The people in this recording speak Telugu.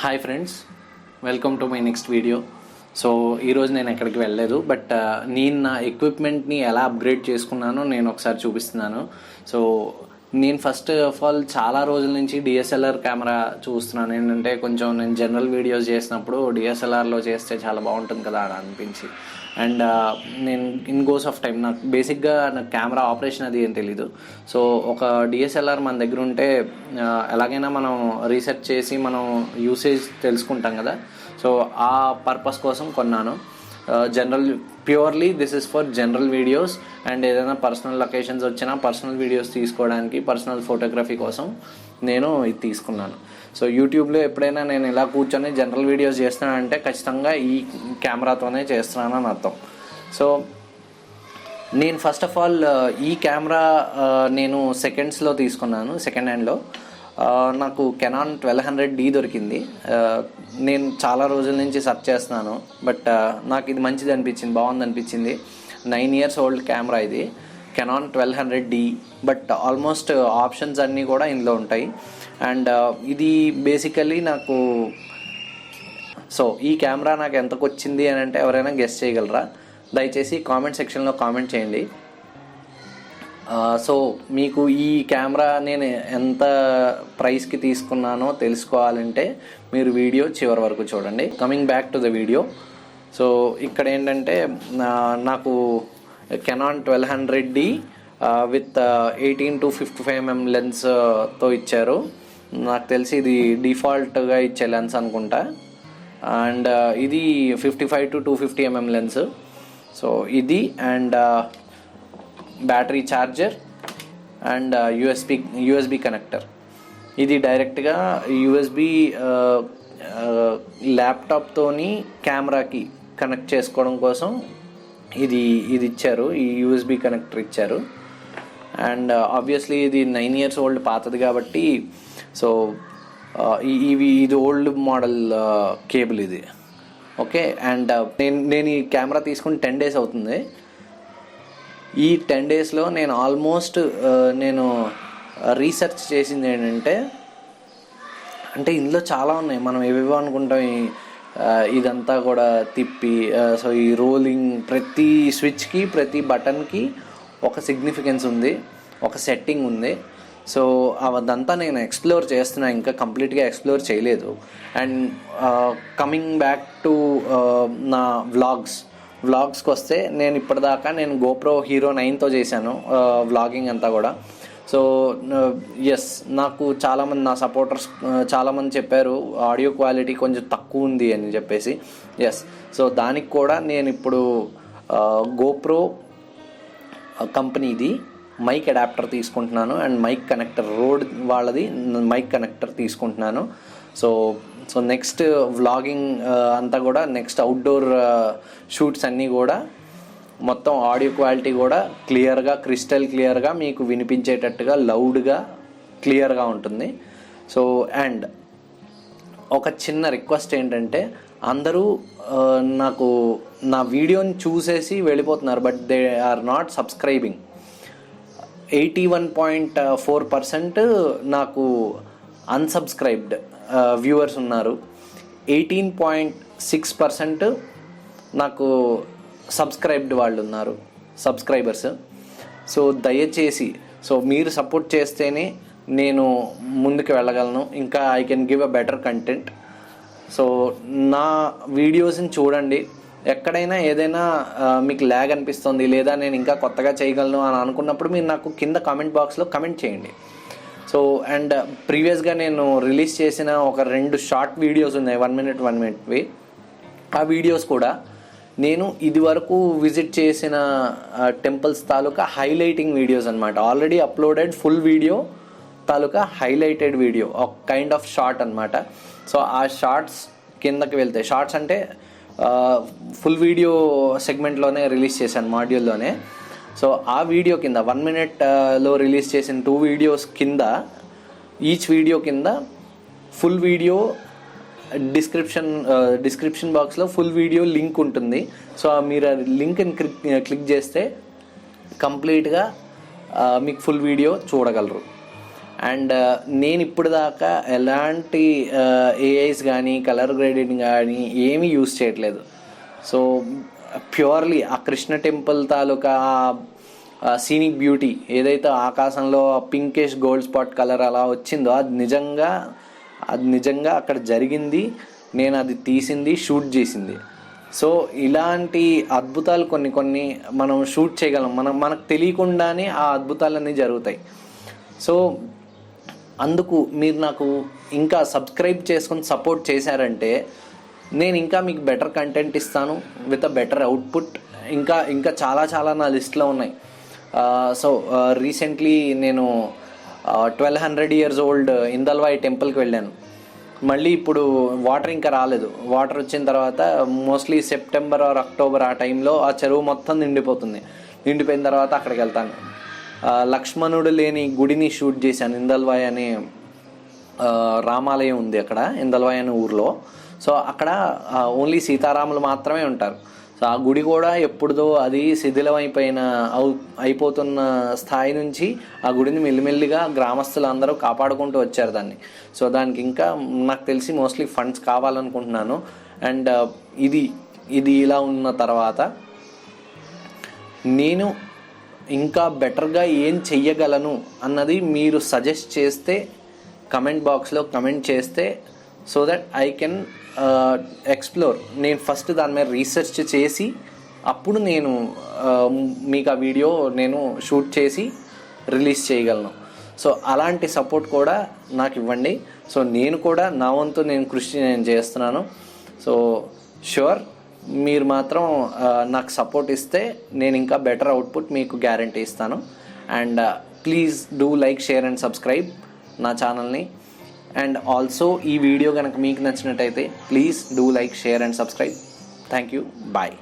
Hi friends, welcome to my next video. So ఈరోజు నేను ఎక్కడికి వెళ్ళలేదు, బట్ నేను నా ఎక్విప్మెంట్ని ఎలా అప్గ్రేడ్ చేసుకున్నానో నేను ఒకసారి చూపిస్తున్నాను. సో నేను ఫస్ట్ ఆఫ్ ఆల్ చాలా రోజుల నుంచి డిఎస్ఎల్ఆర్ కెమెరా చూస్తున్నాను. ఏంటంటే కొంచెం నేను జనరల్ వీడియోస్ చేసినప్పుడు డిఎస్ఎల్ఆర్లో చేస్తే చాలా బాగుంటుంది కదా అని అనిపించి, అండ్ నేను ఇన్ గోస్ ఆఫ్ టైం నాకు బేసిక్గా నాకు కెమెరా ఆపరేషన్ అది ఏం తెలీదు. సో ఒక డిఎస్ఎల్ఆర్ మన దగ్గర ఉంటే ఎలాగైనా మనం రీసెర్చ్ చేసి మనం యూసేజ్ తెలుసుకుంటాం కదా. సో ఆ పర్పస్ కోసం కొన్నాను. General purely this is for general videos and ఏదైనా పర్సనల్ లొకేషన్స్ వచ్చినా పర్సనల్ వీడియోస్ తీసుకోవడానికి, పర్సనల్ ఫోటోగ్రఫీ కోసం నేను ఇది తీసుకున్నాను. సో యూట్యూబ్లో ఎప్పుడైనా నేను ఇలా కూర్చొని జనరల్ వీడియోస్ చేస్తున్నానంటే ఖచ్చితంగా ఈ కెమెరాతోనే చేస్తున్నానని అర్థం. సో నేను ఫస్ట్ ఆఫ్ ఆల్ ఈ కెమెరా నేను సెకండ్స్లో తీసుకున్నాను, సెకండ్ హ్యాండ్లో. నాకు కెనాన్ 1200D దొరికింది. నేను చాలా రోజుల నుంచి సెర్చ్ చేస్తున్నాను, బట్ నాకు ఇది మంచిది అనిపించింది, బాగుంది అనిపించింది. 9 years ఓల్డ్ కెమెరా ఇది, Canon 1200D. But almost options అన్నీ కూడా ఇందులో ఉంటాయి. అండ్ ఇది బేసికలీ నాకు, సో ఈ కెమెరా నాకు ఎంతకు వచ్చింది అని అంటే ఎవరైనా గెస్ చేయగలరా? దయచేసి కామెంట్ సెక్షన్లో కామెంట్ చేయండి. సో మీకు ఈ కెమెరా నేను ఎంత ప్రైస్కి తీసుకున్నానో తెలుసుకోవాలంటే మీరు వీడియో చివరి వరకు చూడండి. Coming back to the video. So ఇక్కడ ఏంటంటే నాకు Canon 1200D with 18 to 55 mm లెన్స్తో ఇచ్చారు. నాకు తెలిసి ఇది డిఫాల్ట్గా ఇచ్చే లెన్స్ అనుకుంటా. అండ్ ఇది 55 to 250 mm లెన్స్. సో ఇది and battery charger and USB connector. ఇది డైరెక్ట్గా యూఎస్బి ల్యాప్టాప్తోని కెమెరాకి కనెక్ట్ చేసుకోవడం కోసం ఇది ఇచ్చారు, ఈ యూఎస్బి కనెక్టర్ ఇచ్చారు. అండ్ ఆబ్వియస్లీ ఇది 9 years ఓల్డ్, పాతది కాబట్టి. సో ఇది ఓల్డ్ మోడల్ కేబుల్ ఇది. ఓకే. అండ్ నేను ఈ కెమెరా తీసుకుని 10 days అవుతుంది. ఈ 10 daysలో నేను ఆల్మోస్ట్ నేను రీసెర్చ్ చేసింది ఏంటంటే, అంటే ఇందులో చాలా ఉన్నాయి, మనం ఏవేవో అనుకుంటాం. ఇదంతా కూడా తిప్పి, సో ఈ రోలింగ్, ప్రతి స్విచ్కి ప్రతి బటన్కి ఒక సిగ్నిఫికెన్స్ ఉంది, ఒక సెట్టింగ్ ఉంది. సో అదంతా నేను ఎక్స్ప్లోర్ చేస్తున్నా, ఇంకా కంప్లీట్గా ఎక్స్ప్లోర్ చేయలేదు. అండ్ కమింగ్ బ్యాక్ టు నా వ్లాగ్స్కి వస్తే, నేను ఇప్పటిదాకా నేను GoPro Hero 9తో చేశాను వ్లాగింగ్ అంతా కూడా. సో ఎస్, నాకు చాలామంది నా సపోర్టర్స్ చాలామంది చెప్పారు ఆడియో క్వాలిటీ కొంచెం తక్కువ ఉంది అని చెప్పేసి. ఎస్, సో దానికి కూడా నేను ఇప్పుడు GoPro కంపెనీది మైక్ అడాప్టర్ తీసుకుంటున్నాను అండ్ మైక్ కనెక్టర్, రోడ్ వాళ్ళది మైక్ కనెక్టర్ తీసుకుంటున్నాను. సో నెక్స్ట్ వ్లాగింగ్ అంతా కూడా, నెక్స్ట్ అవుట్డోర్ షూట్స్ అన్నీ కూడా మొత్తం ఆడియో క్వాలిటీ కూడా క్లియర్గా, క్రిస్టల్ క్లియర్గా మీకు వినిపించేటట్టుగా, లౌడ్గా, క్లియర్గా ఉంటుంది. సో అండ్ ఒక చిన్న రిక్వెస్ట్ ఏంటంటే, అందరూ నాకు నా వీడియోని చూసేసి వెళ్ళిపోతున్నారు, but they are not subscribing. 81.4% నాకు అన్సబ్స్క్రైబ్డ్ వ్యూవర్స్ ఉన్నారు. 18.6% నాకు సబ్స్క్రైబ్డ్ వాళ్ళు ఉన్నారు, సబ్స్క్రైబర్స్. సో దయచేసి, సో మీరు సపోర్ట్ చేస్తేనే నేను ముందుకు వెళ్ళగలను, ఇంకా I can give a better content. So నా వీడియోస్ని చూడండి. ఎక్కడైనా ఏదైనా మీకు ల్యాగ్ అనిపిస్తుంది, లేదా నేను ఇంకా కొత్తగా చేయగలను అని అనుకున్నప్పుడు మీరు నాకు కింద కామెంట్ బాక్స్లో కమెంట్ చేయండి. సో అండ్ ప్రీవియస్గా నేను రిలీజ్ చేసిన ఒక 2 షార్ట్ వీడియోస్ ఉన్నాయి, 1 minute. ఆ వీడియోస్ కూడా నేను ఇదివరకు విజిట్ చేసిన టెంపుల్స్ తాలూకా హైలైటింగ్ వీడియోస్ అనమాట. ఆల్రెడీ అప్లోడెడ్ ఫుల్ వీడియో తాలూకా హైలైటెడ్ వీడియో, ఒక కైండ్ ఆఫ్ షార్ట్ అనమాట. సో ఆ షార్ట్స్ కిందకి వెళ్తే, షార్ట్స్ అంటే ఫుల్ వీడియో సెగ్మెంట్లోనే రిలీజ్ చేశాను, మాడ్యూల్లోనే. సో ఆ వీడియో కింద 1 minuteలో రిలీజ్ చేసిన 2 videos కింద, ఈచ్ వీడియో కింద ఫుల్ వీడియో డిస్క్రిప్షన్ బాక్స్లో ఫుల్ వీడియో లింక్ ఉంటుంది. సో మీరు ఆ లింక్ని క్లిక్ చేస్తే కంప్లీట్గా మీకు ఫుల్ వీడియో చూడగలరు. అండ్ నేను ఇప్పుడు దాకా ఎలాంటి ఏఐస్ కానీ కలర్ గ్రేడింగ్ కానీ ఏమీ యూస్ చేయట్లేదు. సో ప్యూర్లీ ఆ కృష్ణ టెంపుల్ తాలూకా సీనిక్ బ్యూటీ ఏదైతే ఆకాశంలో పింకిష్ గోల్డ్ స్పాట్ కలర్ అలా వచ్చిందో అది నిజంగా అక్కడ జరిగింది. నేను అది తీసింది, షూట్ చేసింది. సో ఇలాంటి అద్భుతాలు కొన్ని మనం షూట్ చేయగలం. మనకు తెలియకుండానే ఆ అద్భుతాలన్నీ జరుగుతాయి. సో అందుకు మీరు నాకు ఇంకా సబ్స్క్రైబ్ చేసుకొని సపోర్ట్ చేశారంటే నేను ఇంకా మీకు బెటర్ కంటెంట్ ఇస్తాను విత్ అ బెటర్ అవుట్పుట్. ఇంకా చాలా నా లిస్ట్లో ఉన్నాయి. సో రీసెంట్లీ నేను 1200 years old ఇందల్వాయి టెంపుల్కి వెళ్ళాను. మళ్ళీ ఇప్పుడు వాటర్ ఇంకా రాలేదు. వాటర్ వచ్చిన తర్వాత మోస్ట్లీ సెప్టెంబర్ ఆర్ అక్టోబర్ ఆ టైంలో ఆ చెరువు మొత్తం నిండిపోయిన తర్వాత అక్కడికి వెళ్తాను. లక్ష్మణుడు లేని గుడిని షూట్ చేశాను. ఇందల్వాయి అనే రామాలయం ఉంది అక్కడ, ఇందల్వాయి అనే ఊర్లో. సో అక్కడ ఓన్లీ సీతారాములు మాత్రమే ఉంటారు. సో ఆ గుడి కూడా ఎప్పుడుదో అది శిథిలం అయిపోతున్న స్థాయి నుంచి ఆ గుడిని మెల్లిమెల్లిగా గ్రామస్తులు అందరూ కాపాడుకుంటూ వచ్చారు దాన్ని. సో దానికి ఇంకా నాకు తెలిసి మోస్ట్లీ ఫండ్స్ కావాలనుకుంటున్నాను. అండ్ ఇది ఇలా ఉన్న తర్వాత నేను ఇంకా బెటర్గా ఏం చెయ్యగలను అన్నది మీరు సజెస్ట్ చేస్తే కమెంట్ బాక్స్లో కమెంట్ చేస్తే so that I can explore. నేను ఫస్ట్ దాని మీద రీసెర్చ్ చేసి అప్పుడు నేను మీకు ఆ వీడియో నేను షూట్ చేసి రిలీజ్ చేయగలను. సో అలాంటి సపోర్ట్ కూడా నాకు ఇవ్వండి. సో నేను కూడా నా వంతు కృషి చేస్తున్నాను. సో షూర్ మీరు మాత్రం నాకు సపోర్ట్ ఇస్తే నేను ఇంకా బెటర్ అవుట్పుట్ మీకు గ్యారంటీ ఇస్తాను. And please do like, share and subscribe నా ఛానల్ని. అండ్ ఆల్సో ఈ వీడియో కనుక మీకు నచ్చినట్టయితే please do like, share and subscribe. Thank you. Bye.